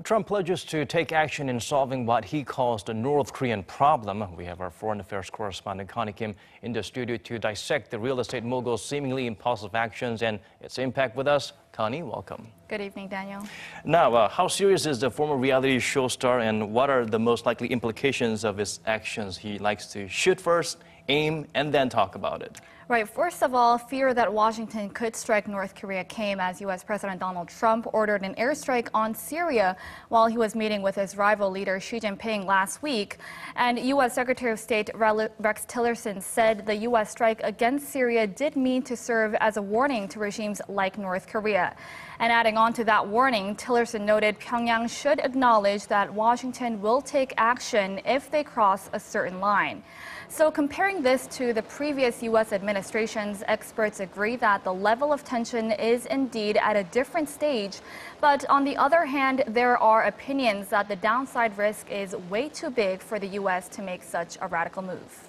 Trump pledges to take action in solving what he calls the North Korean problem. We have our foreign affairs correspondent Connie in the studio to dissect the real estate mogul's seemingly impulsive actions and its impact with us. Connie, welcome. Good evening, Daniel. Now, how serious is the former reality show star, and what are the most likely implications of his actions? He likes to shoot first, aim, and then talk about it. Right. First of all, fear that Washington could strike North Korea came as U.S. President Donald Trump ordered an airstrike on Syria while he was meeting with his rival leader Xi Jinping last week. And U.S. Secretary of State Rex Tillerson said the U.S. strike against Syria did mean to serve as a warning to regimes like North Korea. And adding on to that warning, Tillerson noted Pyongyang should acknowledge that Washington will take action if they cross a certain line. So comparing this to the previous U.S. administrations, experts agree that the level of tension is indeed at a different stage. But on the other hand, there are opinions that the downside risk is way too big for the U.S. to make such a radical move.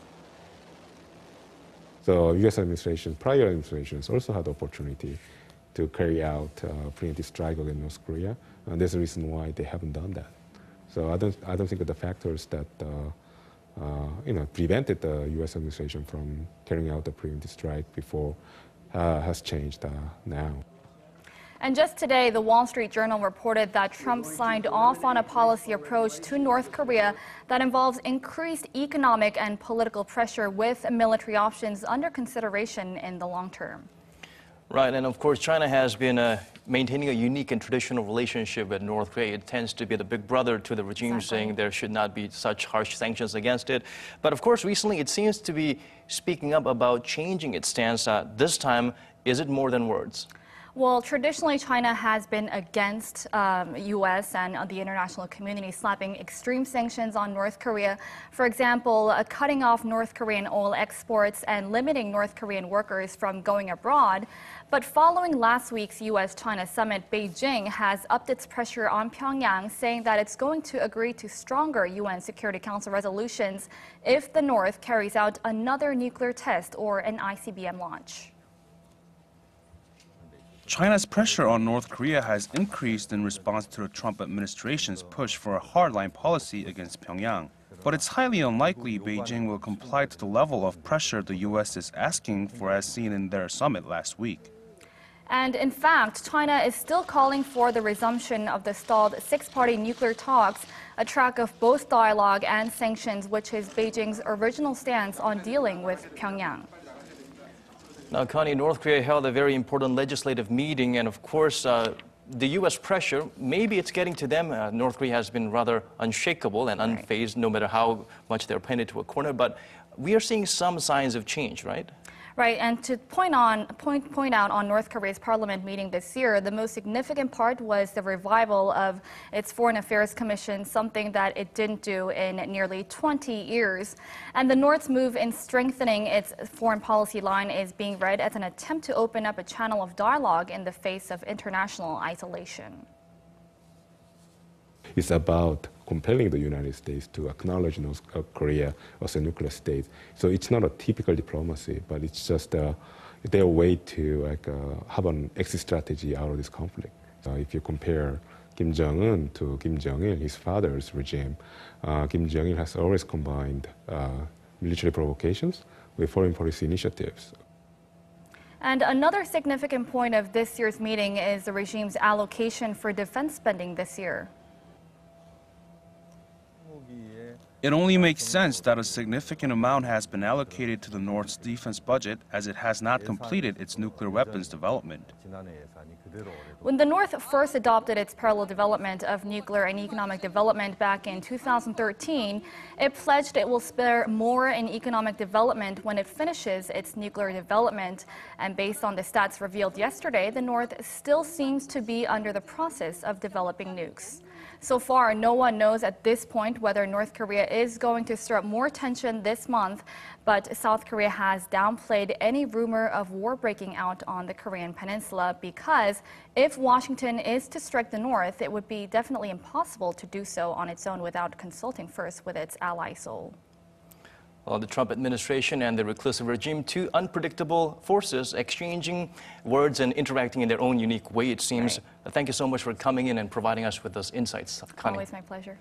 The U.S. administration, prior administrations also had the opportunity to carry out preemptive strike against North Korea, and there's a reason why they haven't done that. So I don't think that the factors that prevented the U.S. administration from carrying out the preemptive strike before has changed now. And just today, the Wall Street Journal reported that Trump signed off on a policy approach to North Korea that involves increased economic and political pressure with military options under consideration in the long term. Right, and of course, China has been maintaining a unique and traditional relationship with North Korea. It tends to be the big brother to the regime, saying there should not be such harsh sanctions against it. But of course, recently it seems to be speaking up about changing its stance. This time, is it more than words? Well, traditionally, China has been against U.S. and the international community slapping extreme sanctions on North Korea. For example, cutting off North Korean oil exports and limiting North Korean workers from going abroad. But following last week's U.S.-China summit, Beijing has upped its pressure on Pyongyang, saying that it's going to agree to stronger UN Security Council resolutions if the North carries out another nuclear test or an ICBM launch. China's pressure on North Korea has increased in response to the Trump administration's push for a hardline policy against Pyongyang. But it's highly unlikely Beijing will comply to the level of pressure the U.S. is asking for, as seen in their summit last week. And in fact, China is still calling for the resumption of the stalled six-party nuclear talks, a track of both dialogue and sanctions, which is Beijing's original stance on dealing with Pyongyang. Now, Connie, North Korea held a very important legislative meeting, and of course, the U.S. pressure, maybe it's getting to them. North Korea has been rather unshakable and unfazed, no matter how much they're painted to a corner. But we are seeing some signs of change, right? Right, and to point out on North Korea's parliament meeting this year, the most significant part was the revival of its Foreign Affairs Commission, something that it didn't do in nearly 20 years. And the North's move in strengthening its foreign policy line is being read as an attempt to open up a channel of dialogue in the face of international isolation. It's about compelling the United States to acknowledge North Korea as a nuclear state. So it's not a typical diplomacy, but it's just their way to have an exit strategy out of this conflict. If you compare Kim Jong-un to Kim Jong-il, his father's regime, Kim Jong-il has always combined military provocations with foreign policy initiatives. And another significant point of this year's meeting is the regime's allocation for defense spending this year. It only makes sense that a significant amount has been allocated to the North's defense budget, as it has not completed its nuclear weapons development. When the North first adopted its parallel development of nuclear and economic development back in 2013, it pledged it will spare more in economic development when it finishes its nuclear development. And based on the stats revealed yesterday, the North still seems to be under the process of developing nukes. So far, no one knows at this point whether North Korea is going to stir up more tension this month, but South Korea has downplayed any rumor of war breaking out on the Korean peninsula because if Washington is to strike the North, it would be definitely impossible to do so on its own without consulting first with its ally Seoul. Well, the Trump administration and the reclusive regime, two unpredictable forces exchanging words and interacting in their own unique way, it seems. Right. Thank you so much for coming in and providing us with those insights, Connie. Always my pleasure.